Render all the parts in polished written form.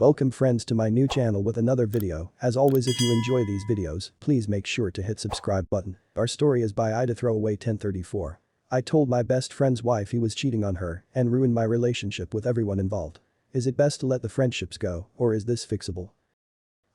Welcome friends to my new channel with another video. As always, if you enjoy these videos, please make sure to hit subscribe button. Our story is by Ida Throwaway 1034. I told my best friend's wife he was cheating on her and ruined my relationship with everyone involved. Is it best to let the friendships go, or is this fixable?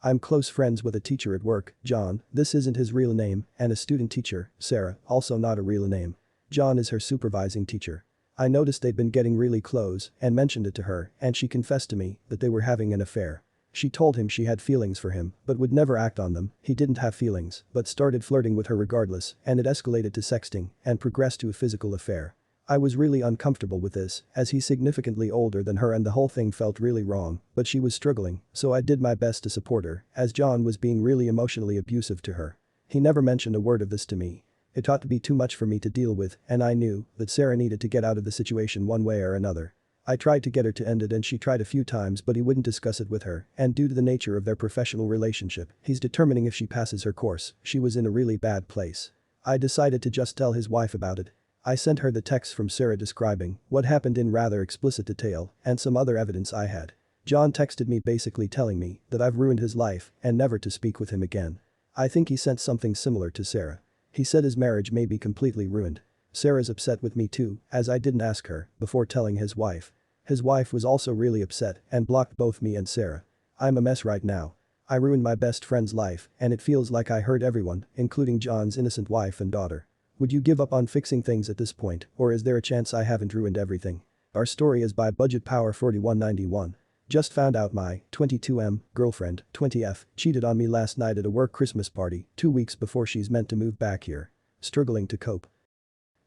I'm close friends with a teacher at work, John, this isn't his real name, and a student teacher, Sarah, also not a real name. John is her supervising teacher. I noticed they'd been getting really close and mentioned it to her, and she confessed to me that they were having an affair. She told him she had feelings for him but would never act on them. He didn't have feelings but started flirting with her regardless, and it escalated to sexting and progressed to a physical affair. I was really uncomfortable with this, as he's significantly older than her and the whole thing felt really wrong, but she was struggling, so I did my best to support her, as John was being really emotionally abusive to her. He never mentioned a word of this to me. It ought to be too much for me to deal with, and I knew that Sarah needed to get out of the situation one way or another. I tried to get her to end it and she tried a few times but he wouldn't discuss it with her, and due to the nature of their professional relationship, he's determining if she passes her course. She was in a really bad place. I decided to just tell his wife about it. I sent her the text from Sarah describing what happened in rather explicit detail and some other evidence I had. John texted me basically telling me that I've ruined his life and never to speak with him again. I think he sent something similar to Sarah. He said his marriage may be completely ruined. Sarah's upset with me too, as I didn't ask her before telling his wife. His wife was also really upset and blocked both me and Sarah. I'm a mess right now. I ruined my best friend's life and it feels like I hurt everyone, including John's innocent wife and daughter. Would you give up on fixing things at this point, or is there a chance I haven't ruined everything? Our story is by Budget Power 4191. Just found out my 22M girlfriend, 20F, cheated on me last night at a work Christmas party, 2 weeks before she's meant to move back here. Struggling to cope.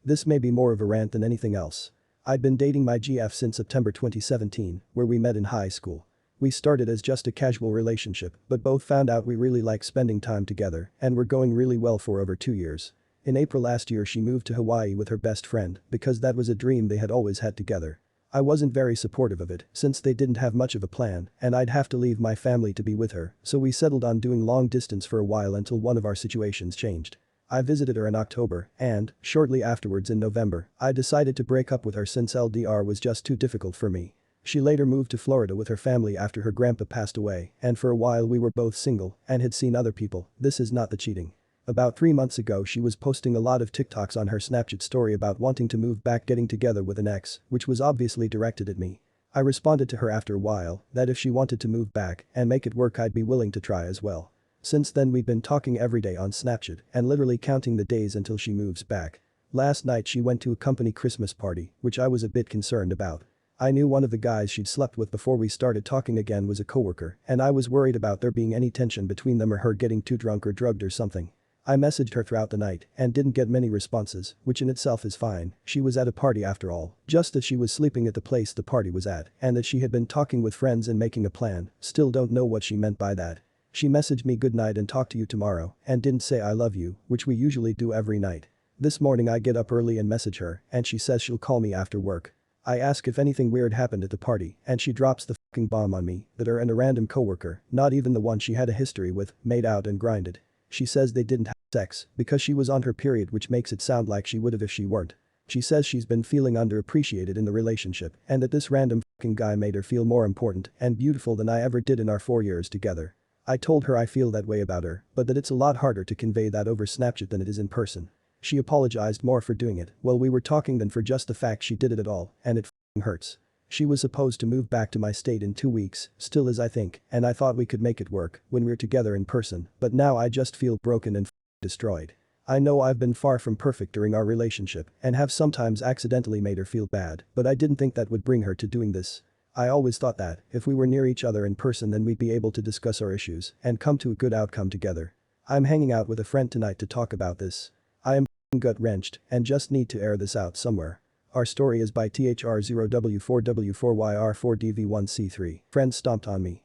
This may be more of a rant than anything else. I'd been dating my GF since September 2017, where we met in high school. We started as just a casual relationship, but both found out we really like spending time together and were going really well for over 2 years. In April last year she moved to Hawaii with her best friend because that was a dream they had always had together. I wasn't very supportive of it since they didn't have much of a plan and I'd have to leave my family to be with her, so we settled on doing long distance for a while until one of our situations changed. I visited her in October and, shortly afterwards in November, I decided to break up with her since LDR was just too difficult for me. She later moved to Florida with her family after her grandpa passed away, and for a while we were both single and had seen other people. This is not the cheating. About 3 months ago she was posting a lot of TikToks on her Snapchat story about wanting to move back, getting together with an ex, which was obviously directed at me. I responded to her after a while that if she wanted to move back and make it work I'd be willing to try as well. Since then we've been talking every day on Snapchat and literally counting the days until she moves back. Last night she went to a company Christmas party, which I was a bit concerned about. I knew one of the guys she'd slept with before we started talking again was a coworker, and I was worried about there being any tension between them or her getting too drunk or drugged or something. I messaged her throughout the night and didn't get many responses, which in itself is fine. She was at a party after all, just as she was sleeping at the place the party was at, and that she had been talking with friends and making a plan. Still don't know what she meant by that. She messaged me good night and talk to you tomorrow and didn't say I love you, which we usually do every night. This morning I get up early and message her and she says she'll call me after work. I ask if anything weird happened at the party and she drops the fucking bomb on me that her and a random coworker, not even the one she had a history with, made out and grinded. She says they didn't have sex because she was on her period, which makes it sound like she would have if she weren't. She says she's been feeling underappreciated in the relationship and that this random fucking guy made her feel more important and beautiful than I ever did in our 4 years together. I told her I feel that way about her, but that it's a lot harder to convey that over Snapchat than it is in person. She apologized more for doing it while we were talking than for just the fact she did it at all, and it fucking hurts. She was supposed to move back to my state in 2 weeks, still is I think, and I thought we could make it work when we're together in person, but now I just feel broken and destroyed. I know I've been far from perfect during our relationship and have sometimes accidentally made her feel bad, but I didn't think that would bring her to doing this. I always thought that if we were near each other in person then we'd be able to discuss our issues and come to a good outcome together. I'm hanging out with a friend tonight to talk about this. I am gut-wrenched and just need to air this out somewhere. Our story is by THR0W4W4YR4DV1C3. Friend stomped on me.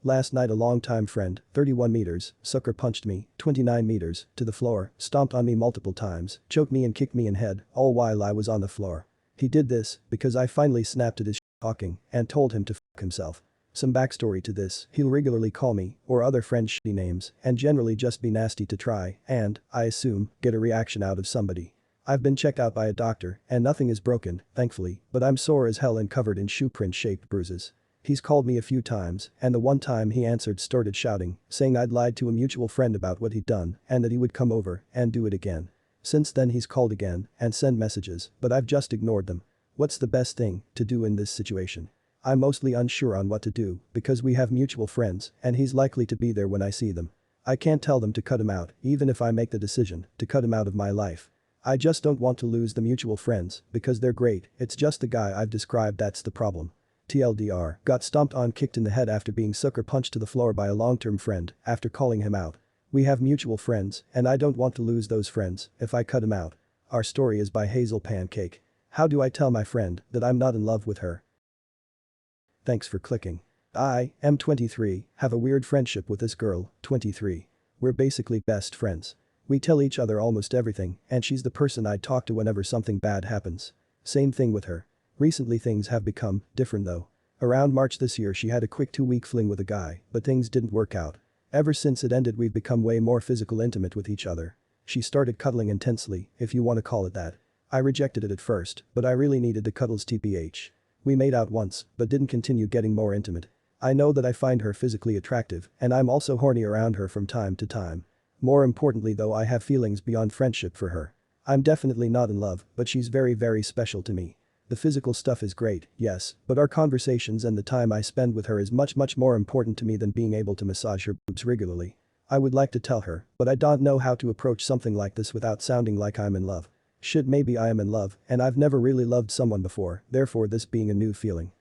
Last night a longtime friend, 31 meters, sucker punched me, 29 meters, to the floor, stomped on me multiple times, choked me and kicked me in head, all while I was on the floor. He did this because I finally snapped at his talking and told him to fuck himself. Some backstory to this, he'll regularly call me or other friends shitty names and generally just be nasty to try and, I assume, get a reaction out of somebody. I've been checked out by a doctor and nothing is broken, thankfully, but I'm sore as hell and covered in shoe print shaped bruises. He's called me a few times, and the one time he answered started shouting, saying I'd lied to a mutual friend about what he'd done and that he would come over and do it again. Since then he's called again and sent messages, but I've just ignored them. What's the best thing to do in this situation? I'm mostly unsure on what to do because we have mutual friends and he's likely to be there when I see them. I can't tell them to cut him out even if I make the decision to cut him out of my life. I just don't want to lose the mutual friends because they're great, it's just the guy I've described that's the problem. TLDR, got stomped on, kicked in the head after being sucker punched to the floor by a long-term friend after calling him out. We have mutual friends and I don't want to lose those friends if I cut him out. Our story is by Hazel Pancake. How do I tell my friend that I'm not in love with her? Thanks for clicking. I am 23, have a weird friendship with this girl, 23. We're basically best friends. We tell each other almost everything and she's the person I'd talk to whenever something bad happens. Same thing with her. Recently things have become different though. Around March this year she had a quick 2-week fling with a guy, but things didn't work out. Ever since it ended we've become way more physical intimate with each other. She started cuddling intensely, if you want to call it that. I rejected it at first, but I really needed the cuddles tph. We made out once, but didn't continue getting more intimate. I know that I find her physically attractive, and I'm also horny around her from time to time. More importantly though, I have feelings beyond friendship for her. I'm definitely not in love, but she's very special to me. The physical stuff is great, yes, but our conversations and the time I spend with her is much more important to me than being able to massage her boobs regularly. I would like to tell her, but I don't know how to approach something like this without sounding like I'm in love. Shit, maybe I am in love, and I've never really loved someone before, therefore this being a new feeling.